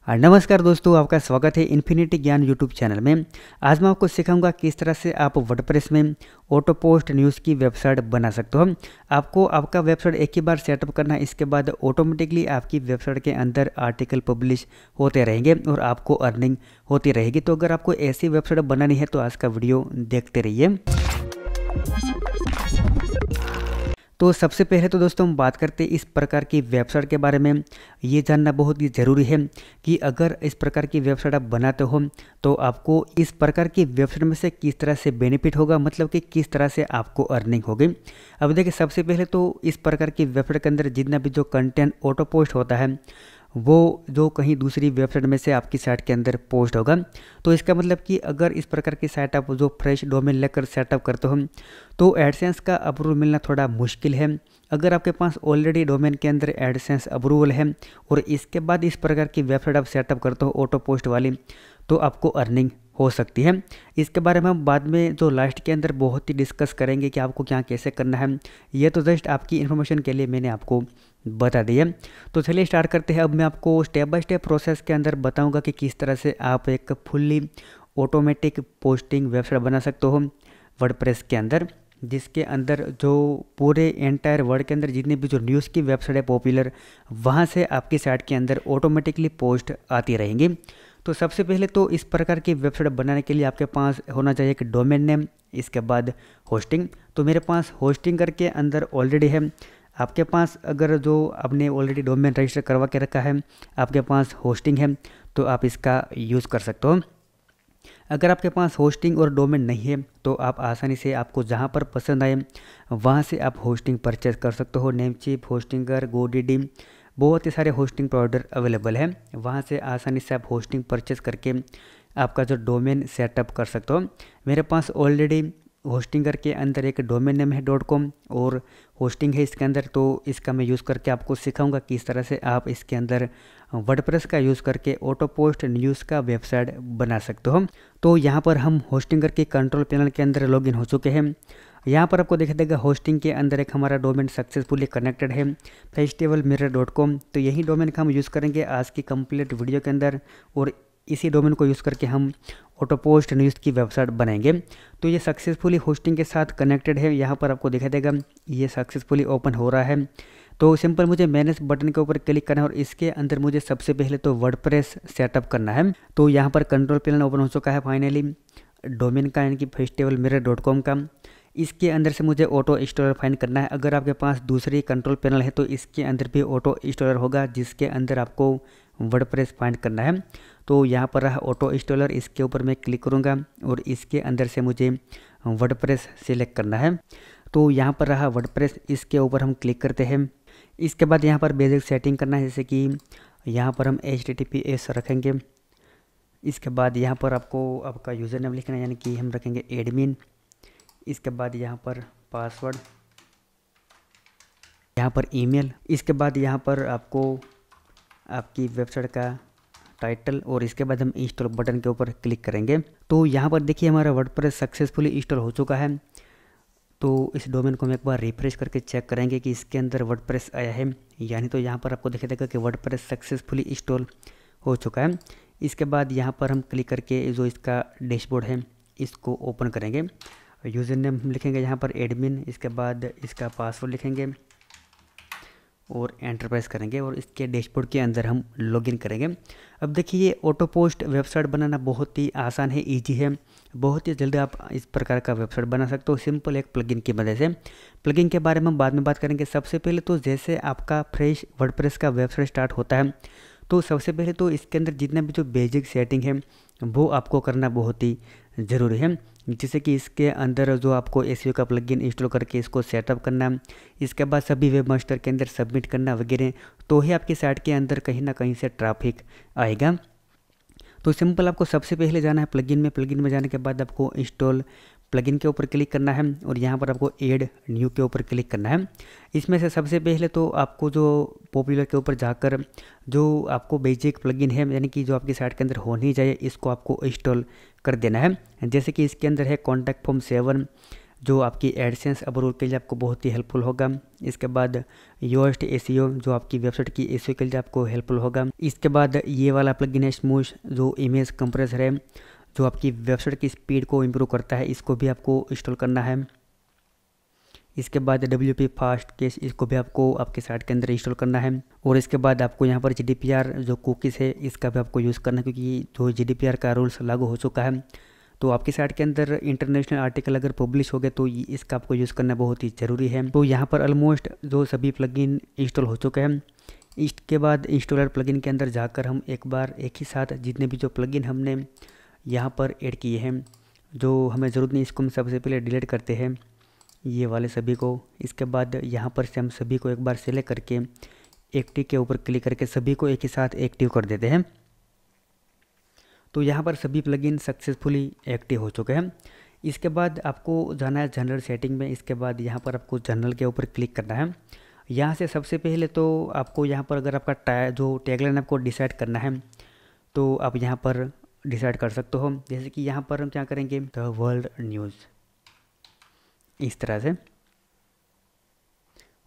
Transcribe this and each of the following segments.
नमस्कार दोस्तों, आपका स्वागत है इन्फिनिटी ज्ञान यूट्यूब चैनल में। आज मैं आपको सिखाऊंगा किस तरह से आप वर्डप्रेस में ऑटो पोस्ट न्यूज़ की वेबसाइट बना सकते हो। आपको आपका वेबसाइट एक ही बार सेटअप करना है, इसके बाद ऑटोमेटिकली आपकी वेबसाइट के अंदर आर्टिकल पब्लिश होते रहेंगे और आपको अर्निंग होती रहेगी। तो अगर आपको ऐसी वेबसाइट बनानी है तो आज का वीडियो देखते रहिए। तो सबसे पहले तो दोस्तों हम बात करते हैं इस प्रकार की वेबसाइट के बारे में। ये जानना बहुत ही ज़रूरी है कि अगर इस प्रकार की वेबसाइट आप बनाते हो तो आपको इस प्रकार की वेबसाइट में से किस तरह से बेनिफिट होगा, मतलब कि किस तरह से आपको अर्निंग होगी। अब देखिए, सबसे पहले तो इस प्रकार की वेबसाइट के अंदर जितना भी जो कंटेंट ऑटो पोस्ट होता है वो जो कहीं दूसरी वेबसाइट में से आपकी साइट के अंदर पोस्ट होगा। तो इसका मतलब कि अगर इस प्रकार की साइट आप जो फ्रेश डोमेन लेकर सेटअप करते हो तो एडसेंस का अप्रूवल मिलना थोड़ा मुश्किल है। अगर आपके पास ऑलरेडी डोमेन के अंदर एडसेंस अप्रूवल है और इसके बाद इस प्रकार की वेबसाइट आप सेटअप करते हो ऑटो पोस्ट वाली, तो आपको अर्निंग हो सकती है। इसके बारे में हम बाद में जो लास्ट के अंदर बहुत ही डिस्कस करेंगे कि आपको क्या कैसे करना है। ये तो जस्ट आपकी इन्फॉर्मेशन के लिए मैंने आपको बता दी है। तो चलिए स्टार्ट करते हैं। अब मैं आपको स्टेप बाय स्टेप प्रोसेस के अंदर बताऊंगा कि किस तरह से आप एक फुल्ली ऑटोमेटिक पोस्टिंग वेबसाइट बना सकते हो वर्डप्रेस के अंदर, जिसके अंदर जो पूरे एंटायर वर्ल्ड के अंदर जितनी भी जो न्यूज़ की वेबसाइट है पॉपुलर, वहाँ से आपकी साइट के अंदर ऑटोमेटिकली पोस्ट आती रहेंगी। तो सबसे पहले तो इस प्रकार की वेबसाइट बनाने के लिए आपके पास होना चाहिए एक डोमेन नेम, इसके बाद होस्टिंग। तो मेरे पास होस्टिंग करके अंदर ऑलरेडी है। आपके पास अगर जो आपने ऑलरेडी डोमेन रजिस्टर करवा के रखा है, आपके पास होस्टिंग है, तो आप इसका यूज़ कर सकते हो। अगर आपके पास होस्टिंग और डोमेन नहीं है तो आप आसानी से आपको जहाँ पर पसंद आए वहाँ से आप होस्टिंग परचेज कर सकते हो। नेमचीप, होस्टिंगर, गोडीडी, बहुत ही सारे होस्टिंग प्रोवाइडर अवेलेबल है। वहाँ से आसानी से आप होस्टिंग परचेज करके आपका जो डोमेन सेटअप कर सकते हो। मेरे पास ऑलरेडी होस्टिंगर के अंदर एक डोमेन नेम है .com और होस्टिंग है इसके अंदर, तो इसका मैं यूज़ करके आपको सिखाऊंगा किस तरह से आप इसके अंदर वर्डप्रेस का यूज़ करके ऑटो पोस्ट न्यूज़ का वेबसाइट बना सकते हो। तो यहाँ पर हम होस्टिंगर के कंट्रोल पैनल के अंदर लॉगिन हो चुके हैं। यहाँ पर आपको दिख देगा होस्टिंग के अंदर एक हमारा डोमेन सक्सेसफुली कनेक्टेड है festivalmirror.com। तो यही डोमेन का हम यूज़ करेंगे आज की कंप्लीट वीडियो के अंदर और इसी डोमेन को यूज़ करके हम ऑटो पोस्ट न्यूज़ की वेबसाइट बनाएंगे। तो ये सक्सेसफुली होस्टिंग के साथ कनेक्टेड है। यहाँ पर आपको दिखाई देगा ये सक्सेसफुली ओपन हो रहा है। तो सिंपल मुझे मैनेज बटन के ऊपर क्लिक करना है और इसके अंदर मुझे सबसे पहले तो वर्डप्रेस सेटअप करना है। तो यहाँ पर कंट्रोल पैनल ओपन हो चुका है फाइनली डोमेन का, यानी कि festivalmirror.com का। इसके अंदर से मुझे ऑटो इंस्टॉलर फाइंड करना है। अगर आपके पास दूसरी कंट्रोल पैनल है तो इसके अंदर भी ऑटो इंस्टॉलर होगा जिसके अंदर आपको वर्डप्रेस फाइंड करना है। तो यहाँ पर रहा ऑटो इंस्टॉलर, इसके ऊपर मैं क्लिक करूँगा और इसके अंदर से मुझे वर्डप्रेस सिलेक्ट करना है। तो यहाँ पर रहा वर्डप्रेस, इसके ऊपर हम क्लिक करते हैं। इसके बाद यहाँ पर बेसिक सेटिंग करना है, जैसे कि यहाँ पर हम HTTPS रखेंगे। इसके बाद यहाँ पर आपको आपका यूज़र नेम लिखना है, यानी कि हम रखेंगे एडमिन। इसके बाद यहाँ पर पासवर्ड, यहाँ पर ईमेल। इसके बाद यहाँ पर आपको आपकी वेबसाइट का टाइटल और इसके बाद हम इंस्टॉल बटन के ऊपर क्लिक करेंगे। तो यहाँ पर देखिए हमारा वर्डप्रेस सक्सेसफुली इंस्टॉल हो चुका है। तो इस डोमेन को हम एक बार रिफ्रेश करके चेक करेंगे कि इसके अंदर वर्डप्रेस आया है यानी। तो यहाँ पर आपको दिखाई देगा कि वर्डप्रेस सक्सेसफुली इंस्टॉल हो चुका है। इसके बाद यहाँ पर हम क्लिक करके जो इसका डैशबोर्ड है इसको ओपन करेंगे। यूज़र नेम हम लिखेंगे यहाँ पर एडमिन, इसके बाद इसका पासवर्ड लिखेंगे और एंटर प्रेस करेंगे और इसके डैशबोर्ड के अंदर हम लॉगिन करेंगे। अब देखिए ये ऑटो पोस्ट वेबसाइट बनाना बहुत ही आसान है, इजी है। बहुत ही जल्दी आप इस प्रकार का वेबसाइट बना सकते हो सिंपल एक प्लगइन की मदद से। प्लगइन के बारे में हम बाद में बात करेंगे। सबसे पहले तो जैसे आपका फ्रेश वर्डप्रेस का वेबसाइट स्टार्ट होता है तो सबसे पहले तो इसके अंदर जितना भी जो बेसिक सेटिंग है वो आपको करना बहुत ही ज़रूरी है। जैसे कि इसके अंदर जो आपको एसईओ का प्लगइन इंस्टॉल करके इसको सेटअप करना, इसके बाद सभी वेब मास्टर के अंदर सबमिट करना वगैरह, तो ही आपकी साइट के अंदर कहीं ना कहीं से ट्रैफिक आएगा। तो सिंपल आपको सबसे पहले जाना है प्लगइन में जाने के बाद आपको इंस्टॉल प्लगइन के ऊपर क्लिक करना है और यहाँ पर आपको ऐड न्यू के ऊपर क्लिक करना है। इसमें से सबसे पहले तो आपको जो पॉपुलर के ऊपर जाकर जो आपको बेसिक प्लगइन है यानी कि जो आपकी साइट के अंदर होनी चाहिए इसको आपको इंस्टॉल कर देना है। जैसे कि इसके अंदर है कॉन्टैक्ट फॉर्म 7, जो आपकी एडसेंस अप्रूवल के लिए आपको बहुत ही हेल्पफुल होगा। इसके बाद योस्ट एसीओ जो आपकी वेबसाइट की एसीओ के लिए आपको हेल्पफुल होगा। इसके बाद ये वाला प्लगइन है स्मूश जो इमेज कंप्रेसर है, जो आपकी वेबसाइट की स्पीड को इम्प्रूव करता है, इसको भी आपको इंस्टॉल करना है। इसके बाद WP फास्ट केस, इसको भी आपको आपके साइट के अंदर इंस्टॉल करना है। और इसके बाद आपको यहाँ पर GDPR जो कुकीज़ है इसका भी आपको यूज़ करना है, क्योंकि जो GDPR का रूल्स लागू हो चुका है। तो आपकी साइट के अंदर इंटरनेशनल आर्टिकल अगर पब्लिश हो गए तो इसका आपको यूज़ करना बहुत ही ज़रूरी है। तो यहाँ पर ऑलमोस्ट जो सभी प्लगइन इंस्टॉल हो चुके हैं। इसके बाद इंस्टॉलर प्लगइन के अंदर जाकर हम एक बार एक ही साथ जितने भी जो प्लगइन हमने यहाँ पर ऐड किए हैं, जो हमें ज़रूरत नहीं, इसको हम सबसे पहले डिलीट करते हैं ये वाले सभी को। इसके बाद यहाँ पर से हम सभी को एक बार सेलेक्ट करके एक्टिव के ऊपर क्लिक करके सभी को एक ही साथ एक्टिव कर देते हैं। तो यहाँ पर सभी प्लगइन सक्सेसफुली एक्टिव हो चुके हैं। इसके बाद आपको जाना है जनरल सेटिंग में। इसके बाद यहाँ पर आपको जनरल के ऊपर क्लिक करना है। यहाँ से सबसे पहले तो आपको यहाँ पर अगर आपका जो टैगलाइन आपको डिसाइड करना है तो आप यहाँ पर डिसाइड कर सकते हो। जैसे कि यहाँ पर हम क्या करेंगे, द वर्ल्ड न्यूज़, इस तरह से।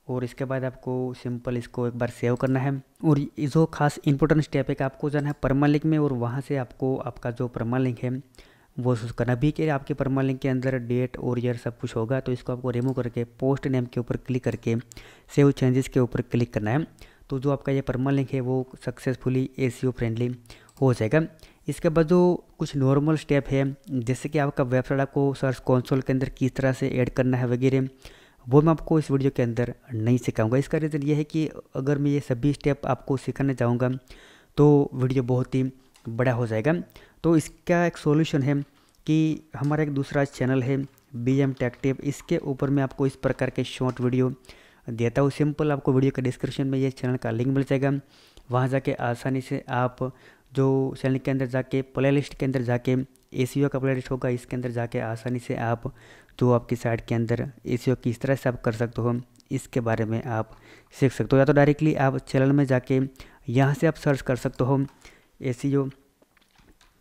और इसके बाद आपको सिंपल इसको एक बार सेव करना है। और जो खास इंपॉर्टेंट स्टेप है कि आपको जाना है परमालिंक में, और वहाँ से आपको आपका जो परमालिंक है वो चूज़ करना। अभी के आपके परमालिंक के अंदर डेट और ईयर सब कुछ होगा, तो इसको आपको रिमूव करके पोस्ट नेम के ऊपर क्लिक करके सेव चेंजेस के ऊपर क्लिक करना है। तो जो आपका ये परमालिंक है वो सक्सेसफुली एसीओ फ्रेंडली हो जाएगा। इसके बाद जो कुछ नॉर्मल स्टेप है, जैसे कि आपका वेबसाइट आपको सर्च कंसोल के अंदर किस तरह से ऐड करना है वगैरह, वो मैं आपको इस वीडियो के अंदर नहीं सिखाऊंगा। इसका रीज़न ये है कि अगर मैं ये सभी स्टेप आपको सिखाने जाऊंगा तो वीडियो बहुत ही बड़ा हो जाएगा। तो इसका एक सॉल्यूशन है कि हमारा एक दूसरा चैनल है BM टेक टिप, इसके ऊपर मैं आपको इस प्रकार के शॉर्ट वीडियो देता हूँ। सिंपल आपको वीडियो के डिस्क्रिप्शन में ये चैनल का लिंक मिल जाएगा। वहाँ जाके आसानी से आप जो चैनल के अंदर जाके प्लेलिस्ट के अंदर जाके एसीओ का प्लेलिस्ट होगा, इसके अंदर जाके आसानी से आप जो आपकी साइट के अंदर एसीओ किस तरह से आप कर सकते हो इसके बारे में आप सीख सकते हो। या तो डायरेक्टली आप चैनल में जाके यहाँ से आप सर्च कर सकते हो एसीओ,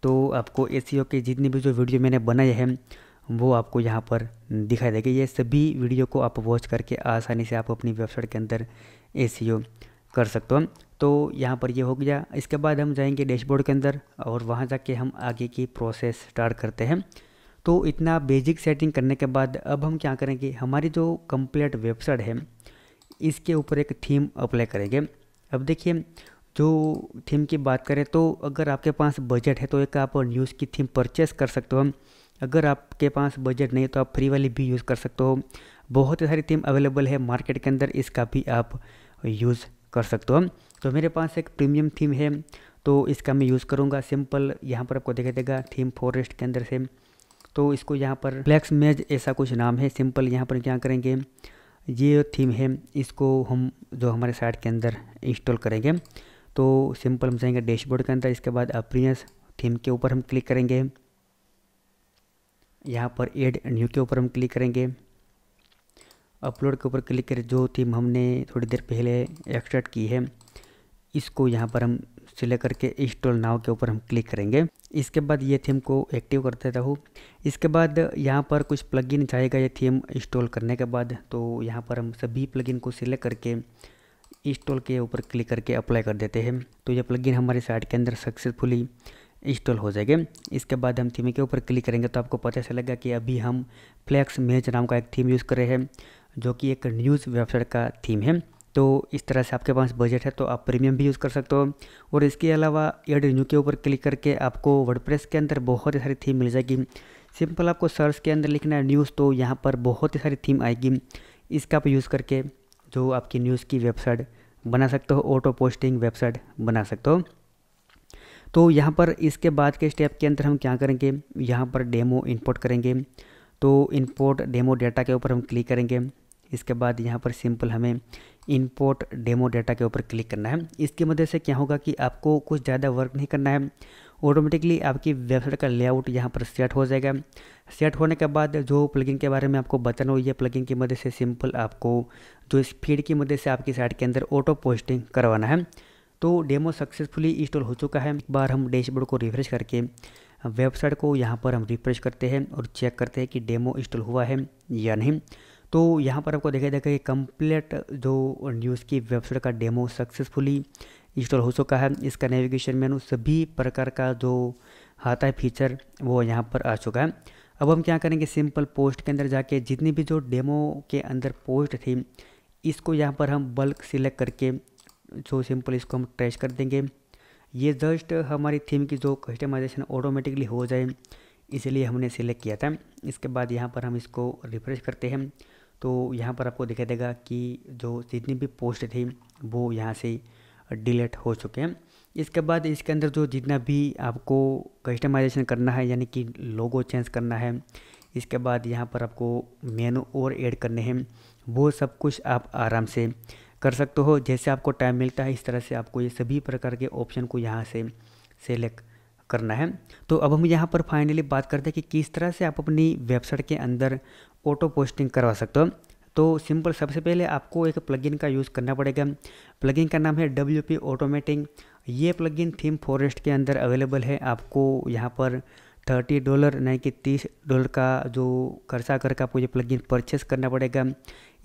तो आपको एसीओ के जितने भी जो वीडियो मैंने बनाए हैं वो आपको यहाँ पर दिखाई देगा। ये सभी वीडियो को आप वॉच करके आसानी से आप अपनी वेबसाइट के अंदर एसीओ कर सकते हो। तो यहाँ पर ये हो गया। इसके बाद हम जाएंगे डैशबोर्ड के अंदर और वहाँ जाके हम आगे की प्रोसेस स्टार्ट करते हैं। तो इतना बेसिक सेटिंग करने के बाद अब हम क्या करेंगे, हमारी जो कंप्लीट वेबसाइट है इसके ऊपर एक थीम अप्लाई करेंगे। अब देखिए, जो थीम की बात करें तो अगर आपके पास बजट है तो एक आप न्यूज़ की थीम परचेस कर सकते हो। अगर आपके पास बजट नहीं है तो आप फ्री वाली भी यूज़ कर सकते हो। बहुत सारी थीम अवेलेबल है मार्केट के अंदर, इसका भी आप यूज़ कर सकते हो। तो मेरे पास एक प्रीमियम थीम है तो इसका मैं यूज़ करूँगा। सिंपल यहाँ पर आपको दिखाई देगा थीम फॉरेस्ट के अंदर से, तो इसको यहाँ पर फ्लैक्स मेज ऐसा कुछ नाम है। सिंपल यहाँ पर क्या करेंगे, ये थीम है इसको हम जो हमारे साइट के अंदर इंस्टॉल करेंगे। तो सिंपल हम जाएंगे डैशबोर्ड के अंदर। इसके बाद अपीयरेंस थीम के ऊपर हम क्लिक करेंगे, यहाँ पर ऐड न्यू के ऊपर हम क्लिक करेंगे, अपलोड के ऊपर क्लिक करें। जो थीम हमने थोड़ी देर पहले एक्सट्रैक्ट की है इसको यहाँ पर हम सिलेक्ट करके इंस्टॉल नाउ के ऊपर हम क्लिक करेंगे। इसके बाद ये थीम को एक्टिव कर देता हूँ। इसके बाद यहाँ पर कुछ प्लगइन जाएगा ये थीम इंस्टॉल करने के बाद, तो यहाँ पर हम सभी प्लगइन को सिलेक्ट करके इंस्टॉल के ऊपर क्लिक करके अप्लाई कर देते हैं। तो ये प्लगइन हमारी साइट के अंदर सक्सेसफुली इंस्टॉल हो जाएंगे। इसके बाद हम थीम के ऊपर क्लिक करेंगे तो आपको पता चलेगा कि अभी हम फ्लैक्स मेज नाम का एक थीम यूज़ कर रहे हैं, जो कि एक न्यूज़ वेबसाइट का थीम है। तो इस तरह से आपके पास बजट है तो आप प्रीमियम भी यूज़ कर सकते हो। और इसके अलावा ऐड न्यू के ऊपर क्लिक करके आपको वर्डप्रेस के अंदर बहुत सारी थीम मिल जाएगी। सिंपल आपको सर्च के अंदर लिखना है न्यूज़, तो यहाँ पर बहुत सारी थीम आएगी। इसका आप यूज़ करके जो आपकी न्यूज़ की वेबसाइट बना सकते हो, ऑटो पोस्टिंग वेबसाइट बना सकते हो। तो यहाँ पर इसके बाद के स्टेप के अंदर हम क्या करेंगे, यहाँ पर डेमो इंपोर्ट करेंगे। तो इंपोर्ट डेमो डेटा के ऊपर हम क्लिक करेंगे। इसके बाद यहाँ पर सिंपल हमें इंपोर्ट डेमो डेटा के ऊपर क्लिक करना है। इसकी मदद से क्या होगा कि आपको कुछ ज़्यादा वर्क नहीं करना है, ऑटोमेटिकली आपकी वेबसाइट का लेआउट यहाँ पर सेट हो जाएगा। सेट होने के बाद जो प्लगइन के बारे में आपको बताना हो, ये प्लगइन की मदद से सिंपल आपको जो स्पीड की मदद से आपकी साइट के अंदर ऑटो पोस्टिंग करवाना है। तो डेमो सक्सेसफुली इंस्टॉल हो चुका है। एक बार हम डैशबोर्ड को रिफ्रेश करके वेबसाइट को यहाँ पर हम रिफ्रेश करते हैं और चेक करते हैं कि डेमो इंस्टॉल हुआ है या नहीं। तो यहाँ पर आपको देखा कि कंप्लीट जो न्यूज़ की वेबसाइट का डेमो सक्सेसफुली इंस्टॉल हो चुका है। इसका नेविगेशन मेनू सभी प्रकार का जो आता है फीचर वो यहाँ पर आ चुका है। अब हम क्या करेंगे, सिंपल पोस्ट के अंदर जाके जितनी भी जो डेमो के अंदर पोस्ट थी इसको यहाँ पर हम बल्क सिलेक्ट करके जो सिंपल इसको हम ट्रेस कर देंगे। ये जस्ट हमारी थीम की जो कस्टमाइजेशन ऑटोमेटिकली हो जाए इसलिए हमने सिलेक्ट किया था। इसके बाद यहाँ पर हम इसको रिफ्रेश करते हैं तो यहाँ पर आपको दिखाई देगा कि जो जितनी भी पोस्ट थी वो यहाँ से डिलीट हो चुके हैं। इसके बाद इसके अंदर जो जितना भी आपको कस्टमाइजेशन करना है यानी कि लोगो चेंज करना है, इसके बाद यहाँ पर आपको मेनू और ऐड करने हैं, वो सब कुछ आप आराम से कर सकते हो। जैसे आपको टाइम मिलता है इस तरह से आपको ये सभी प्रकार के ऑप्शन को यहाँ से सेलेक्ट करना है। तो अब हम यहाँ पर फाइनली बात करते हैं कि किस तरह से आप अपनी वेबसाइट के अंदर ऑटो पोस्टिंग करवा सकते हो। तो सिंपल सबसे पहले आपको एक प्लगइन का यूज़ करना पड़ेगा। प्लगइन का नाम है WP ऑटोमेटिक। ये प्लगइन थीम फॉरेस्ट के अंदर अवेलेबल है। आपको यहाँ पर $30 नहीं कि $30 का जो खर्चा करके आपको ये प्लगइन परचेस करना पड़ेगा।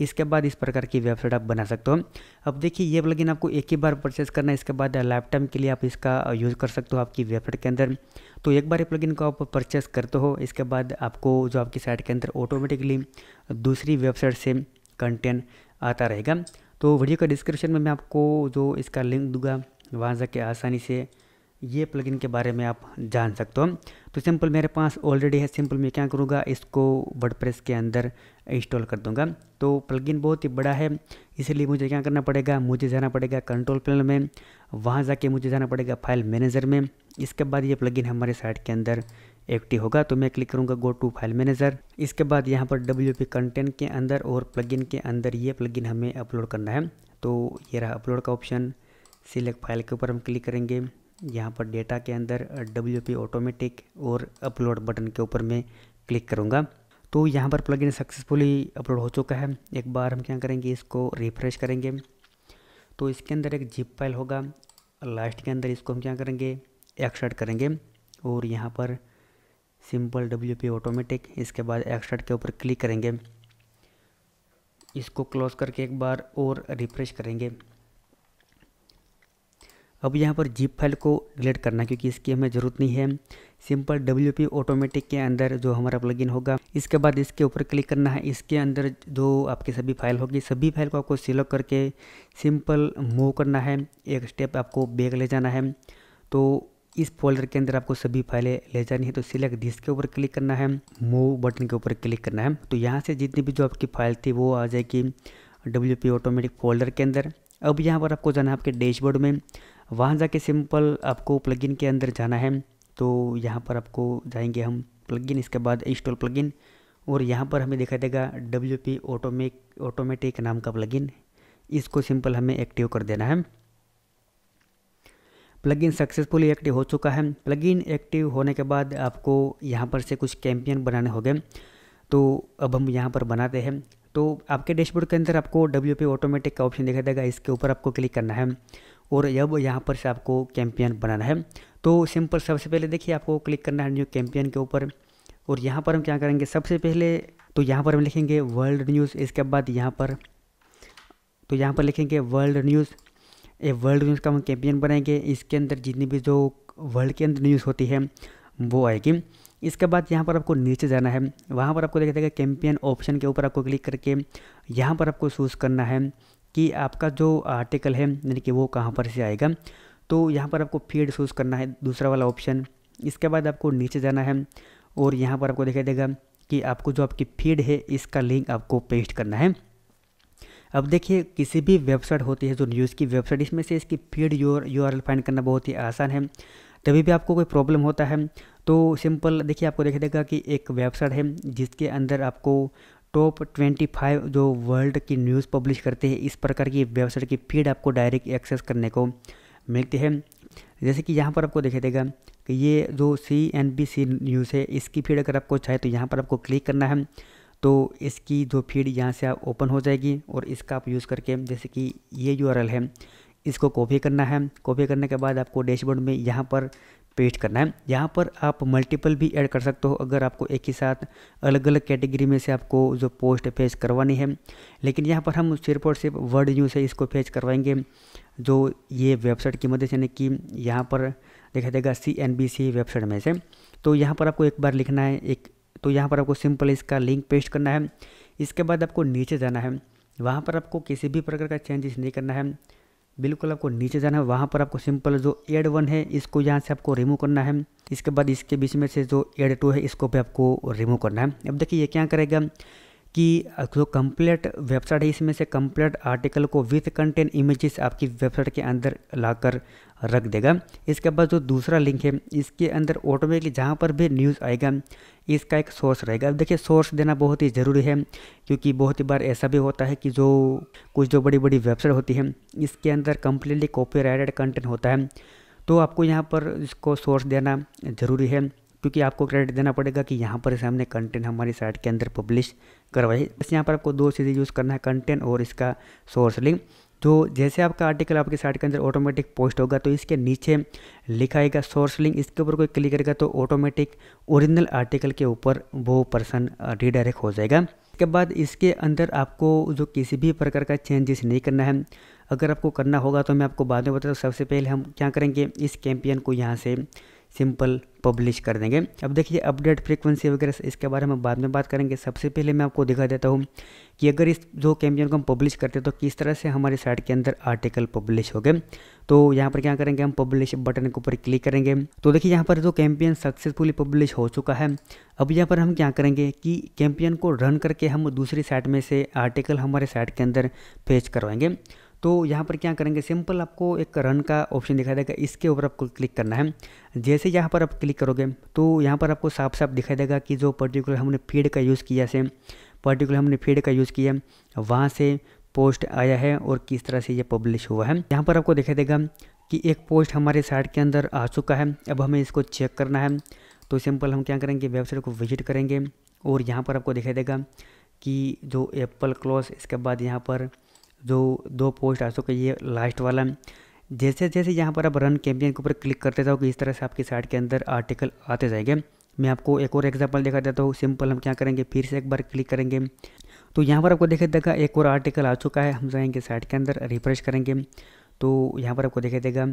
इसके बाद इस प्रकार की वेबसाइट आप बना सकते हो। अब देखिए ये प्लगइन आपको एक ही बार परचेस करना है, इसके बाद लाइफ टाइम के लिए आप इसका यूज़ कर सकते हो आपकी वेबसाइट के अंदर। तो एक बार ये प्लगइन को आप परचेस करते हो, इसके बाद आपको जो आपकी साइट के अंदर ऑटोमेटिकली दूसरी वेबसाइट से कंटेंट आता रहेगा। तो वीडियो का डिस्क्रिप्शन में मैं आपको जो इसका लिंक दूंगा, वहाँ जाके आसानी से ये प्लगइन के बारे में आप जान सकते हो। तो सिंपल मेरे पास ऑलरेडी है, सिंपल मैं क्या करूँगा इसको वर्डप्रेस के अंदर इंस्टॉल कर दूंगा। तो प्लगइन बहुत ही बड़ा है इसलिए मुझे क्या करना पड़ेगा, मुझे जाना पड़ेगा कंट्रोल पैनल में, वहाँ जाके मुझे जाना पड़ेगा फाइल मैनेजर में। इसके बाद ये प्लगइन हमारे साइट के अंदर एक्टिव होगा। तो मैं क्लिक करूँगा गो टू फाइल मैनेजर। इसके बाद यहाँ पर WP कंटेंट के अंदर और प्लगइन के अंदर ये प्लगइन हमें अपलोड करना है। तो ये रहा अपलोड का ऑप्शन, सिलेक्ट फाइल के ऊपर हम क्लिक करेंगे। यहाँ पर डेटा के अंदर WP ऑटोमेटिक और अपलोड बटन के ऊपर मैं क्लिक करूँगा। तो यहाँ पर प्लगइन सक्सेसफुली अपलोड हो चुका है। एक बार हम क्या करेंगे इसको रिफ्रेश करेंगे तो इसके अंदर एक जिप फाइल होगा, लास्ट के अंदर इसको हम क्या करेंगे एक्सट्रैक्ट करेंगे और यहाँ पर सिंपल WP ऑटोमेटिक, इसके बाद एक्सट्रैक्ट के ऊपर क्लिक करेंगे। इसको क्लोज करके एक बार और रिफ्रेश करेंगे। अब यहाँ पर जिप फाइल को डिलीट करना क्योंकि इसकी हमें ज़रूरत नहीं है। सिंपल WP ऑटोमेटिक के अंदर जो हमारा प्लगइन होगा इसके बाद इसके ऊपर क्लिक करना है। इसके अंदर जो आपकी सभी फाइल होगी सभी फाइल को आपको सिलेक्ट करके सिंपल मूव करना है, एक स्टेप आपको बैक ले जाना है। तो इस फोल्डर के अंदर आपको सभी फाइलें ले जानी है। तो सिलेक्ट दिस के ऊपर क्लिक करना है, मूव बटन के ऊपर क्लिक करना है। तो यहाँ से जितनी भी जो आपकी फाइल थी वो आ जाएगी WP ऑटोमेटिक फोल्डर के अंदर। अब यहाँ पर आपको जाना है आपके डैशबोर्ड में, वहाँ जाके सिंपल आपको प्लगइन के अंदर जाना है। तो यहाँ पर आपको जाएंगे हम प्लगइन, इसके बाद इंस्टॉल प्लगइन और यहाँ पर हमें दिखाई देगा WP ऑटोमेटिक नाम का प्लगइन, इसको सिंपल हमें एक्टिव कर देना है। प्लगइन सक्सेसफुली एक्टिव हो चुका है। प्लगइन एक्टिव होने के बाद आपको यहाँ पर से कुछ कैंपेन बनाने होंगे। तो अब हम यहाँ पर बनाते हैं। तो आपके डैशबोर्ड के अंदर आपको WP ऑटोमेटिक का ऑप्शन दिखाई देगा, इसके ऊपर आपको क्लिक करना है और अब यहाँ पर से आपको कैंपेन बनाना है। तो सिंपल सबसे पहले देखिए आपको क्लिक करना है न्यू कैंपेन के ऊपर और यहाँ पर हम क्या करेंगे सबसे पहले तो यहाँ पर हम लिखेंगे वर्ल्ड न्यूज़। इसके बाद यहाँ पर लिखेंगे वर्ल्ड न्यूज़। वर्ल्ड न्यूज़ का हम कैंपेन बनाएंगे। इसके अंदर जितनी भी जो वर्ल्ड के अंदर न्यूज़ होती है वो आएगी। इसके बाद यहाँ पर आपको नीचे जाना है, वहाँ पर आपको दिखाई देगा कैंपेन ऑप्शन के ऊपर आपको क्लिक करके यहाँ पर आपको चूज़ करना है कि आपका जो आर्टिकल है यानी कि वो कहाँ पर से आएगा। तो यहाँ पर आपको फीड चूज़ करना है, दूसरा वाला ऑप्शन। इसके बाद आपको नीचे जाना है और यहाँ पर आपको दिखाई देगा कि आपको जो आपकी फीड है इसका लिंक आपको पेस्ट करना है। अब देखिए किसी भी वेबसाइट होती है जो न्यूज़ की वेबसाइट, इसमें से इसकी फीड URL फाइंड करना बहुत ही आसान है। तभी भी आपको कोई प्रॉब्लम होता है तो सिंपल देखिए आपको दिखाई देगा कि एक वेबसाइट है जिसके अंदर आपको टॉप 25 जो वर्ल्ड की न्यूज़ पब्लिश करते हैं, इस प्रकार की वेबसाइट की फीड आपको डायरेक्ट एक्सेस करने को मिलती है। जैसे कि यहाँ पर आपको दिखाई देगा कि ये जो CNBC न्यूज़ है इसकी फीड अगर आपको चाहे तो यहाँ पर आपको क्लिक करना है। तो इसकी जो फीड यहाँ से आप ओपन हो जाएगी और इसका आप यूज़ करके जैसे कि ये URL है इसको कॉपी करना है। कॉपी करने के बाद आपको डैशबोर्ड में यहाँ पर पेस्ट करना है। यहाँ पर आप मल्टीपल भी ऐड कर सकते हो अगर आपको एक ही साथ अलग अलग कैटेगरी में से आपको जो पोस्ट फेच करवानी है, लेकिन यहाँ पर हम सिर्फ और सिर्फ वर्ड न्यूज़ है इसको फेच करवाएंगे जो ये वेबसाइट की मदद से, यानी कि यहाँ पर देखा देगा CNBC वेबसाइट में से। तो यहाँ पर आपको एक बार लिखना है तो यहाँ पर आपको सिंपल इसका लिंक पेस्ट करना है। इसके बाद आपको नीचे जाना है, वहाँ पर आपको किसी भी प्रकार का चेंजेस नहीं करना है, बिल्कुल आपको नीचे जाना है। वहाँ पर आपको सिंपल जो एड 1 है इसको यहाँ से आपको रिमूव करना है। इसके बाद इसके बीच में से जो एड 2 है इसको भी आपको रिमूव करना है। अब देखिए ये क्या करेगा कि जो कंप्लीट वेबसाइट है इसमें से कंप्लीट आर्टिकल को विथ कंटेंट इमेजेस आपकी वेबसाइट के अंदर लाकर रख देगा। इसके बाद जो दूसरा लिंक है इसके अंदर ऑटोमेटिकली जहाँ पर भी न्यूज़ आएगा इसका एक सोर्स रहेगा। अब देखिए सोर्स देना बहुत ही ज़रूरी है, क्योंकि बहुत ही बार ऐसा भी होता है कि जो बड़ी बड़ी वेबसाइट होती है इसके अंदर कम्प्लीटली कॉपीराइटेड कंटेंट होता है, तो आपको यहाँ पर इसको सोर्स देना ज़रूरी है, क्योंकि आपको क्रेडिट देना पड़ेगा कि यहाँ पर हमने कंटेंट हमारी साइट के अंदर पब्लिश करवाई। बस यहाँ पर आपको दो चीज़ें यूज़ करना है, कंटेंट और इसका सोर्स लिंक। तो जैसे आपका आर्टिकल आपकी साइट के अंदर ऑटोमेटिक पोस्ट होगा तो इसके नीचे लिखा आएगा सोर्स लिंक, इसके ऊपर कोई क्लिक करेगा तो ऑटोमेटिक ओरिजिनल आर्टिकल के ऊपर वो पर्सन रीडायरेक्ट हो जाएगा। इसके बाद इसके अंदर आपको जो किसी भी प्रकार का चेंजेस नहीं करना है। अगर आपको करना होगा तो मैं आपको बाद में बताता हूँ। सबसे पहले हम क्या करेंगे, इस कैंपेन को यहाँ से सिंपल पब्लिश कर देंगे। अब देखिए अपडेट फ्रीक्वेंसी वगैरह इसके बारे में बाद में बात करेंगे। सबसे पहले मैं आपको दिखा देता हूँ कि अगर इस जो कैंपेन को हम पब्लिश करते हैं तो किस तरह से हमारी साइट के अंदर आर्टिकल पब्लिश हो गए। तो यहाँ पर क्या करेंगे, हम पब्लिश बटन के ऊपर क्लिक करेंगे। तो देखिए यहाँ पर जो कैंपेन सक्सेसफुली पब्लिश हो चुका है। अब यहाँ पर हम क्या करेंगे कि कैंपेन को रन करके हम दूसरी साइट में से आर्टिकल हमारे साइट के अंदर पेश करवाएंगे। तो यहाँ पर क्या करेंगे, सिंपल आपको एक रन का ऑप्शन दिखाई देगा, इसके ऊपर आपको क्लिक करना है। जैसे यहाँ पर आप क्लिक करोगे तो यहाँ पर आपको साफ साफ दिखाई देगा कि जो पर्टिकुलर हमने फीड का यूज़ किया वहाँ से पोस्ट आया है और किस तरह से ये पब्लिश हुआ है। यहाँ पर आपको दिखाई देगा कि एक पोस्ट हमारे साइट के अंदर आ चुका है। अब हमें इसको चेक करना है तो सिंपल हम क्या करेंगे, वेबसाइट को विजिट करेंगे और यहाँ पर आपको दिखाई देगा कि जो एप्पल क्लोज, इसके बाद यहाँ पर जो 2 पोस्ट आ चुके ये लास्ट वाला। जैसे जैसे यहाँ पर आप रन कैंपेन के ऊपर क्लिक करते जाओ कि इस तरह से आपकी साइट के अंदर आर्टिकल आते जाएंगे। मैं आपको एक और एग्जांपल दिखा देता हूँ। सिंपल हम क्या करेंगे, फिर से एक बार क्लिक करेंगे तो यहाँ पर आपको दिखाई देगा एक और आर्टिकल आ चुका है। हम जाएंगे साइट के अंदर, रिफ्रेश करेंगे तो यहाँ पर आपको दिखाई देगा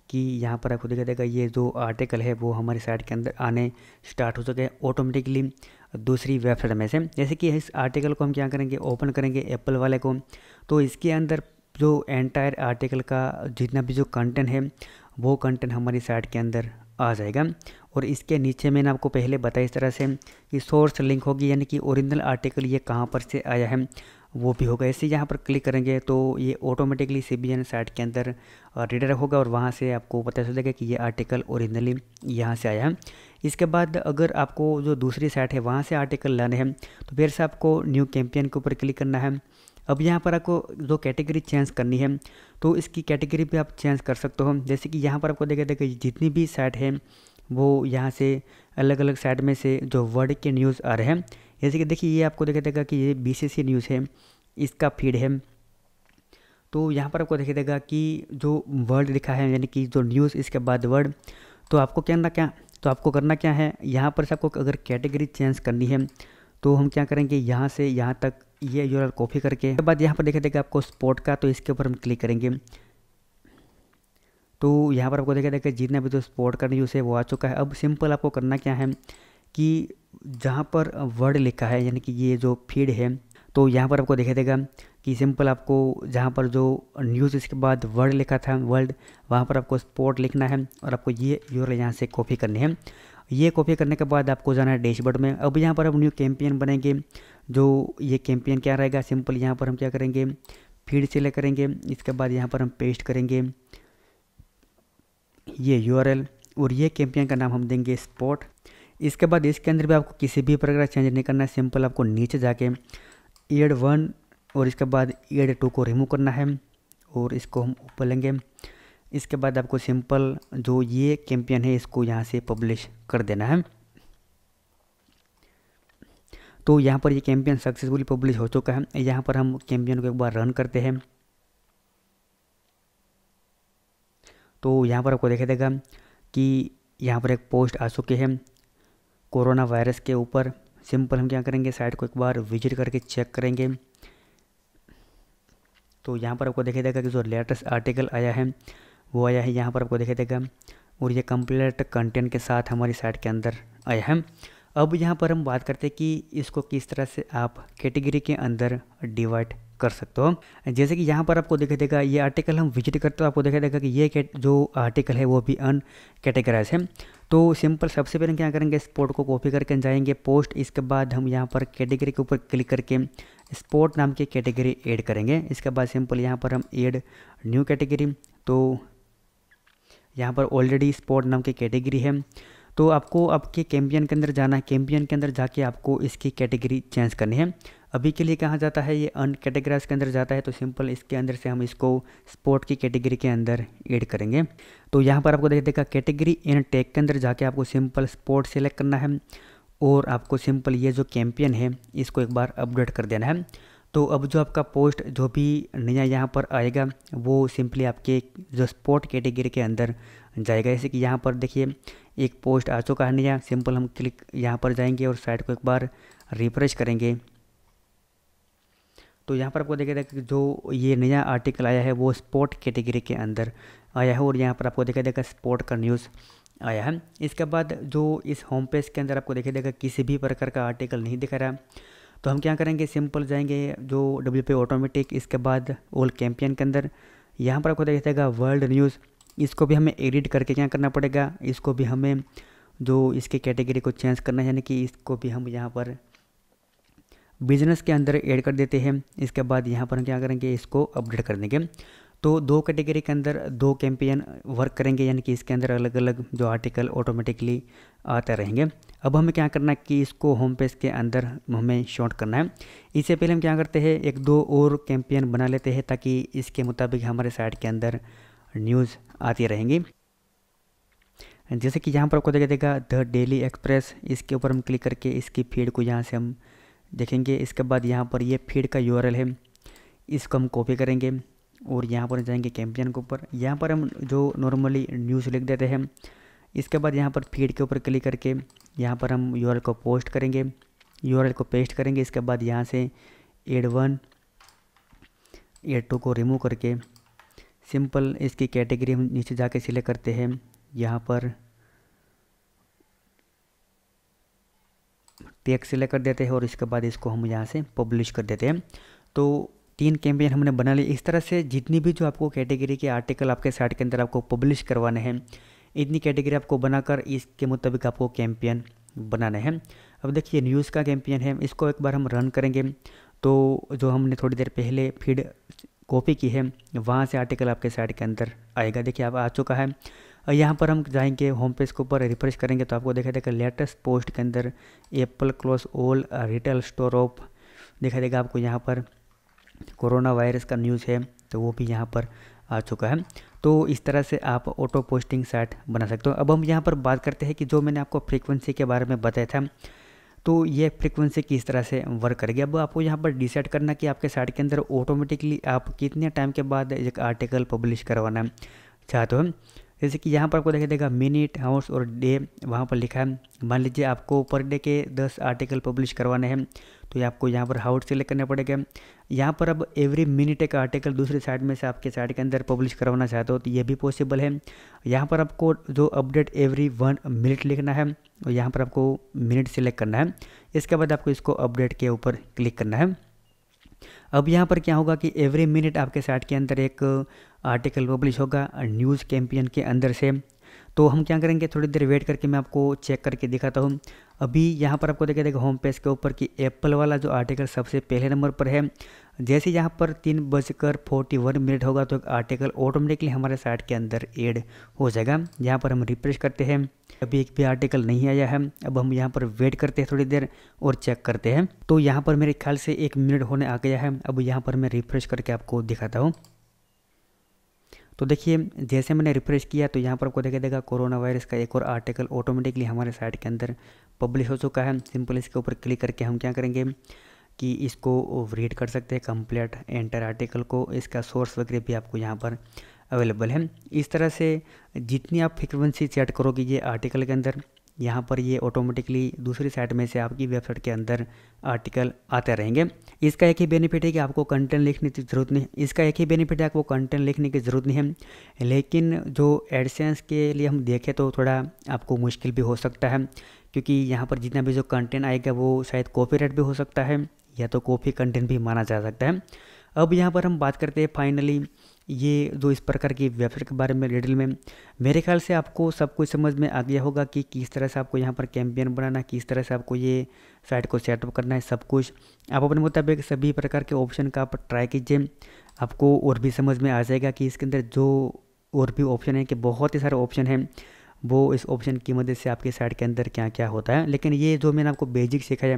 कि यहाँ पर आपको दिखाई देगा ये जो आर्टिकल है वो हमारी साइट के अंदर आने स्टार्ट हो चुके हैं ऑटोमेटिकली दूसरी वेबसाइट में से। जैसे कि इस आर्टिकल को हम क्या करेंगे, ओपन करेंगे एप्पल वाले को, तो इसके अंदर जो एंटायर आर्टिकल का जितना भी जो कंटेंट है वो कंटेंट हमारी साइट के अंदर आ जाएगा। और इसके नीचे मैंने आपको पहले बताया इस तरह से कि सोर्स लिंक होगी, यानी कि ओरिजिनल आर्टिकल ये कहाँ पर से आया है वो भी होगा। ऐसे यहाँ पर क्लिक करेंगे तो ये ऑटोमेटिकली CBN साइट के अंदर रीडायरेक्ट होगा और वहाँ से आपको पता चलेगा कि ये आर्टिकल ओरिजिनली यहाँ से आया है। इसके बाद अगर आपको जो दूसरी साइट है वहाँ से आर्टिकल लाने हैं तो फिर से आपको न्यू कैंपेन के ऊपर क्लिक करना है। अब यहाँ पर आपको जो कैटेगरी चेंज करनी है तो इसकी कैटेगरी भी आप चेंज कर सकते हो। जैसे कि यहाँ पर आपको देखा जितनी भी साइट है वो यहाँ से अलग अलग साइट में से जो वर्ड के न्यूज़ आ रहे हैं, जैसे कि देखिए ये आपको देखा देगा कि ये BCC न्यूज़ है, इसका फीड है। तो यहाँ पर आपको देखा देगा कि जो वर्ड लिखा है यानी कि जो न्यूज़ इसके बाद वर्ड, तो आपको करना क्या है, यहाँ पर से आपको अगर कैटेगरी चेंज करनी है तो हम क्या करेंगे, यहाँ से यहाँ तक ये URL कॉपी करके उसके बाद यहाँ पर देखा देगा आपको स्पॉट का, तो इसके ऊपर हम क्लिक करेंगे तो यहाँ पर आपको देखा देगा जितना भी जो स्पॉट का न्यूज़ है वो आ चुका है। अब सिंपल आपको करना क्या है कि जहाँ पर वर्ड लिखा है यानी कि ये जो फीड है तो यहाँ पर आपको दिखाई देगा कि सिंपल आपको जहाँ पर जो न्यूज़ इसके बाद वर्ड लिखा था वर्ल्ड, वहाँ पर आपको स्पॉट लिखना है और आपको ये URL यहाँ से कॉपी करनी है। ये कॉपी करने के बाद आपको जाना है डैशबोर्ड में। अब यहाँ पर हम न्यू कैंपेन बनाएंगे। जो ये कैंपेन क्या रहेगा, सिंपल यहाँ पर हम क्या करेंगे, फीड सिलेक्ट करेंगे, इसके बाद यहाँ पर हम पेस्ट करेंगे ये URL और ये कैंपेन का नाम हम देंगे स्पॉट। इसके बाद इसके अंदर भी आपको किसी भी प्रकार चेंज नहीं करना है। सिंपल आपको नीचे जाके एड 1 और इसके बाद एड 2 को रिमूव करना है और इसको हम ऊपर लेंगे। इसके बाद आपको सिंपल जो ये कैंपेन है इसको यहाँ से पब्लिश कर देना है। तो यहाँ पर ये कैंपेन सक्सेसफुली पब्लिश हो चुका है। यहाँ पर हम कैंपेन को एक बार रन करते हैं तो यहाँ पर आपको देखा देगा कि यहाँ पर एक पोस्ट आ चुके हैं कोरोना वायरस के ऊपर। सिंपल हम क्या करेंगे, साइट को एक बार विजिट करके चेक करेंगे। तो यहाँ पर आपको दिखाई देगा कि जो लेटेस्ट आर्टिकल आया है वो आया है, यहाँ पर आपको दिखाई देगा, और ये कंप्लीट कंटेंट के साथ हमारी साइट के अंदर आया है। अब यहाँ पर हम बात करते हैं कि इसको किस तरह से आप कैटेगरी के अंदर डिवाइड कर सकते हो। जैसे कि यहाँ पर आपको दिखाई देगा, ये आर्टिकल हम विजिट करते हो, आपको दिखाई देगा कि ये जो आर्टिकल है वो भी अनकैटेगराइज है। तो सिंपल सबसे पहले क्या करेंगे, स्पोर्ट को कॉपी करके जाएंगे पोस्ट, इसके बाद हम यहाँ पर कैटेगरी के ऊपर क्लिक करके स्पोर्ट नाम की कैटेगरी ऐड करेंगे। इसके बाद सिंपल यहाँ पर हम ऐड न्यू कैटेगरी, तो यहाँ पर ऑलरेडी स्पोर्ट नाम की कैटेगरी है। तो आपको आपके कैंपियन के अंदर जाना है, कैंपियन के अंदर जाके आपको इसकी कैटेगरी चेंज करनी है। अभी के लिए कहाँ जाता है, ये अनकैटेगराइज के अंदर जाता है। तो सिंपल इसके अंदर से हम इसको स्पोर्ट की कैटेगरी के अंदर ऐड करेंगे। तो यहाँ पर आपको देगा कैटेगरी इन टैग के अंदर जाके आपको सिंपल स्पोर्ट सेलेक्ट करना है, और आपको सिंपल ये जो कैंपियन है इसको एक बार अपडेट कर देना है। तो अब जो आपका पोस्ट जो भी नया यहाँ पर आएगा वो सिंपली आपके जो स्पोर्ट कैटेगरी के अंदर जाएगा। जैसे कि यहाँ पर देखिए एक पोस्ट आ चुका है नया, सिंपल हम क्लिक यहाँ पर जाएंगे और साइट को एक बार रिफ्रेश करेंगे। तो यहाँ पर आपको दिखेगा कि जो ये नया आर्टिकल आया है वो स्पोर्ट कैटेगरी के अंदर आया है, और यहाँ पर आपको दिखाई देगा स्पोर्ट का न्यूज़ आया है। इसके बाद जो इस होम पेज के अंदर आपको दिखाई देगा किसी भी प्रकार का आर्टिकल नहीं दिखा रहा, तो हम क्या करेंगे, सिंपल जाएंगे जो WP ऑटोमेटिक, इसके बाद ऑल कैंपियन के अंदर यहाँ पर आपको दिखाई देगा वर्ल्ड न्यूज़। इसको भी हमें एडिट करके क्या करना पड़ेगा, इसको भी हमें जो इसकी कैटेगरी को चेंज करना है, यानी कि इसको भी हम यहाँ पर बिजनेस के अंदर ऐड कर देते हैं। इसके बाद यहाँ पर हम क्या करेंगे, इसको अपडेट कर देंगे। तो दो कैटेगरी के अंदर दो कैंपेन वर्क करेंगे, यानी कि इसके अंदर अलग अलग जो आर्टिकल ऑटोमेटिकली आते रहेंगे। अब हमें क्या करना है कि इसको होम पेज के अंदर हमें शॉर्ट करना है। इससे पहले हम क्या करते हैं, एक दो और कैंपेन बना लेते हैं ताकि इसके मुताबिक हमारे साइट के अंदर न्यूज़ आती रहेंगी। जैसे कि यहाँ पर आपको देगा द डेली एक्सप्रेस, इसके ऊपर हम क्लिक करके इसकी फीड को यहाँ से हम देखेंगे। इसके बाद यहाँ पर ये फीड का URL है, इसको हम कॉपी करेंगे और यहाँ पर जाएंगे कैंपेन के ऊपर। यहाँ पर हम जो नॉर्मली न्यूज़ लिख देते हैं। इसके बाद यहाँ पर फीड के ऊपर क्लिक करके यहाँ पर हम URL को पोस्ट करेंगे, URL को पेस्ट करेंगे। इसके बाद यहाँ से एड 1 एड 2 को रिमूव करके सिंपल इसकी कैटेगरी हम नीचे जाके सिलेक्ट करते हैं, यहाँ पर टैग सिलेक्ट कर देते हैं और इसके बाद इसको हम यहाँ से पब्लिश कर देते हैं। तो 3 कैंपेन हमने बना लिए। इस तरह से जितनी भी जो आपको कैटेगरी के आर्टिकल आपके साइट के अंदर आपको पब्लिश करवाने हैं, इतनी कैटेगरी आपको बनाकर इसके मुताबिक आपको कैंपेन बनाने हैं। अब देखिए न्यूज़ का कैंपेन है, इसको एक बार हम रन करेंगे। तो जो हमने थोड़ी देर पहले फीड कॉपी की है वहाँ से आर्टिकल आपके साइट के अंदर आएगा। देखिए अब आ चुका है। यहाँ पर हम जाएंगे होम पेज के ऊपर रिफ्रेश करेंगे तो आपको दिखाई देगा लेटेस्ट पोस्ट के अंदर Apple close all retail store of, दिखाई देगा आपको यहाँ पर कोरोना वायरस का न्यूज़ है, तो वो भी यहाँ पर आ चुका है। तो इस तरह से आप ऑटो पोस्टिंग साइट बना सकते हो। अब हम यहाँ पर बात करते हैं कि जो मैंने आपको फ्रीक्वेंसी के बारे में बताया था, तो ये फ्रीक्वेंसी किस तरह से वर्क करेगी। अब आपको यहाँ पर डिसाइड करना कि आपके साइट के अंदर ऑटोमेटिकली आप कितने टाइम के बाद एक आर्टिकल पब्लिश करवाना चाहते हो। जैसे कि यहाँ पर आपको दिखाई देगा मिनट, आवर्स और डे वहाँ पर लिखा है। मान लीजिए आपको पर डे के 10 आर्टिकल पब्लिश करवाने हैं, तो ये आपको यहाँ पर हाउस सेलेक्ट करना पड़ेगा। यहाँ पर अब एवरी मिनट एक आर्टिकल दूसरी साइट में से आपके साइट के अंदर पब्लिश करवाना चाहते हो तो ये भी पॉसिबल है। यहाँ पर आपको जो अपडेट एवरी 1 मिनट लिखना है और यहाँ पर आपको मिनट सेलेक्ट करना है। इसके बाद आपको इसको अपडेट के ऊपर क्लिक करना है। अब यहाँ पर क्या होगा कि एवरी मिनट आपके साइट के अंदर एक आर्टिकल पब्लिश होगा न्यूज़ कैंपेन के अंदर से। तो हम क्या करेंगे, थोड़ी देर वेट करके मैं आपको चेक करके दिखाता हूँ। अभी यहाँ पर आपको दिखाई देगा होम पेज के ऊपर कि एप्पल वाला जो आर्टिकल सबसे पहले नंबर पर है। जैसे यहाँ पर 3:41 होगा तो एक आर्टिकल ऑटोमेटिकली हमारे साइट के अंदर ऐड हो जाएगा। यहाँ पर हम रिफ्रेश करते हैं, अभी एक भी आर्टिकल नहीं आया है। अब हम यहाँ पर वेट करते हैं थोड़ी देर और चेक करते हैं। तो यहाँ पर मेरे ख्याल से 1 मिनट होने आ गया है। अब यहाँ पर मैं रिफ्रेश करके आपको दिखाता हूँ। तो देखिए जैसे मैंने रिफ्रेश किया तो यहाँ पर आपको दिखाई देगा कोरोना वायरस का एक और आर्टिकल ऑटोमेटिकली हमारे साइट के अंदर पब्लिश हो चुका है। सिंपल इसके ऊपर क्लिक करके हम क्या करेंगे कि इसको रीड कर सकते हैं कंप्लीट एंटर आर्टिकल को। इसका सोर्स वगैरह भी आपको यहाँ पर अवेलेबल है। इस तरह से जितनी आप फ्रीक्वेंसी सेट करोगे ये आर्टिकल के अंदर, यहाँ पर ये ऑटोमेटिकली दूसरी साइड में से आपकी वेबसाइट के अंदर आर्टिकल आते रहेंगे। इसका एक ही बेनिफिट है कि आपको कंटेंट लिखने की ज़रूरत नहीं, इसका एक ही बेनिफिट है आपको कंटेंट लिखने की ज़रूरत नहीं है। लेकिन जो एडसेंस के लिए हम देखें तो थोड़ा आपको मुश्किल भी हो सकता है, क्योंकि यहाँ पर जितना भी जो कंटेंट आएगा वो शायद कॉपीराइट भी हो सकता है या तो कॉपी कंटेंट भी माना जा सकता है। अब यहाँ पर हम बात करते हैं फाइनली ये जो इस प्रकार की वेबसाइट के बारे में डिटेल में। मेरे ख्याल से आपको सब कुछ समझ में आ गया होगा कि किस तरह से आपको यहाँ पर कैंपेन बनाना, किस तरह से आपको ये साइट को सेटअप करना है। सब कुछ आप अपने मुताबिक सभी प्रकार के ऑप्शन का आप ट्राई कीजिए, आपको और भी समझ में आ जाएगा कि इसके अंदर जो और भी ऑप्शन है कि बहुत ही सारे ऑप्शन हैं, वो इस ऑप्शन की मदद से आपकी साइट के अंदर क्या क्या होता है। लेकिन ये जो मैंने आपको बेसिक सिखाया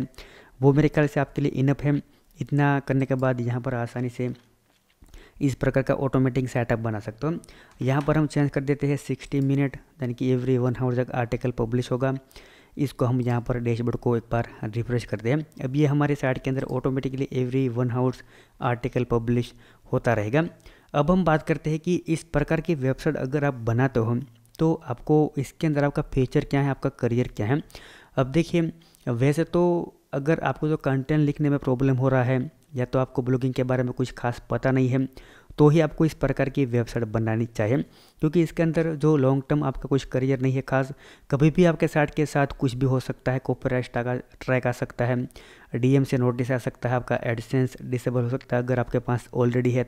वो मेरे ख्याल से आपके लिए इनफ है। इतना करने के बाद यहाँ पर आसानी से इस प्रकार का ऑटोमेटिक सेटअप बना सकते हो। यहाँ पर हम चेंज कर देते हैं 60 मिनट, यानी कि एवरी 1 आवर तक आर्टिकल पब्लिश होगा। इसको हम यहाँ पर डैशबोर्ड को एक बार रिफ्रेश करते हैं। अब ये हमारे साइट के अंदर automatically every 1 hours article publish होता रहेगा। अब हम बात करते हैं कि इस प्रकार की वेबसाइट अगर आप बनाते हो तो आपको इसके अंदर आपका फीचर क्या है, आपका करियर क्या है। अब देखिए, वैसे तो अगर आपको जो कंटेंट लिखने में प्रॉब्लम हो रहा है या तो आपको ब्लॉगिंग के बारे में कुछ खास पता नहीं है, तो ही आपको इस प्रकार की वेबसाइट बनानी चाहिए, क्योंकि इसके अंदर जो लॉन्ग टर्म आपका कुछ करियर नहीं है खास। कभी भी आपके साइट के साथ कुछ भी हो सकता है, कॉपीराइट ट्रैक आ सकता है, डीएम से नोटिस आ सकता है, आपका एडसेंस डिसेबल हो सकता है अगर आपके पास ऑलरेडी है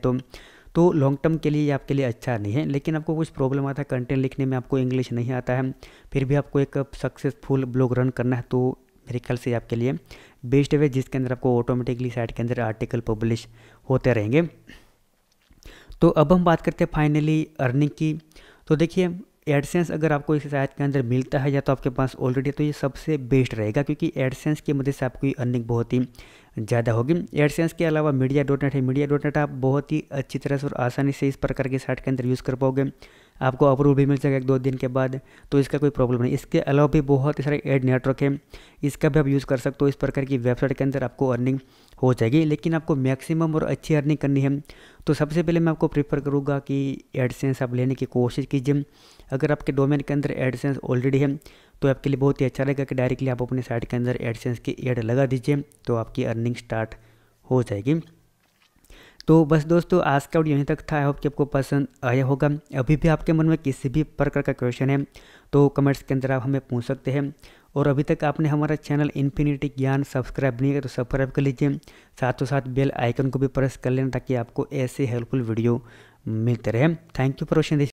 तो लॉन्ग टर्म के लिए ये आपके लिए अच्छा नहीं है। लेकिन आपको कुछ प्रॉब्लम आता है कंटेंट लिखने में, आपको इंग्लिश नहीं आता है, फिर भी आपको एक सक्सेसफुल ब्लॉग रन करना है, तो मेरे ख्याल से आपके लिए बेस्ट वे जिसके अंदर आपको ऑटोमेटिकली साइट के अंदर आर्टिकल पब्लिश होते रहेंगे। तो अब हम बात करते हैं फाइनली अर्निंग की। तो देखिए, एडसेंस अगर आपको इस साइट के अंदर मिलता है या तो आपके पास ऑलरेडी, तो ये सबसे बेस्ट रहेगा, क्योंकि एडसेंस की मदद से आपकी अर्निंग बहुत ही ज़्यादा होगी। एडसेंस के अलावा मीडिया.नेट है, मीडिया.नेट आप बहुत ही अच्छी तरह से और आसानी से इस प्रकार की साइट के अंदर यूज़ कर पाओगे। आपको अप्रूवल भी मिल जाएगा 1-2 दिन के बाद, तो इसका कोई प्रॉब्लम नहीं। इसके अलावा भी बहुत सारे एड नेटवर्क है, इसका भी आप यूज़ कर सकते हो। इस प्रकार की वेबसाइट के अंदर आपको अर्निंग हो जाएगी। लेकिन आपको मैक्सिमम और अच्छी अर्निंग करनी है तो सबसे पहले मैं आपको प्रीफर करूँगा कि एडसेंस आप लेने की कोशिश कीजिए। अगर आपके डोमेन के अंदर एडसेंस ऑलरेडी है तो आपके लिए बहुत ही अच्छा रहेगा कि डायरेक्टली आप अपने साइट के अंदर एडसेंस की एड लगा दीजिए, तो आपकी अर्निंग स्टार्ट हो जाएगी। तो बस दोस्तों, आज का वीडियो यहीं तक था। आई होप कि आपको पसंद आया होगा। अभी भी आपके मन में किसी भी प्रकार का क्वेश्चन है तो कमेंट्स के अंदर आप हमें पूछ सकते हैं। और अभी तक आपने हमारा चैनल इन्फिनिटी ज्ञान सब्सक्राइब नहीं किया तो सब्सक्राइब कर लीजिए, साथों साथ बेल आइकन को भी प्रेस कर लेना ताकि आपको ऐसे हेल्पफुल वीडियो मिलते रहे। Thank you for watching this.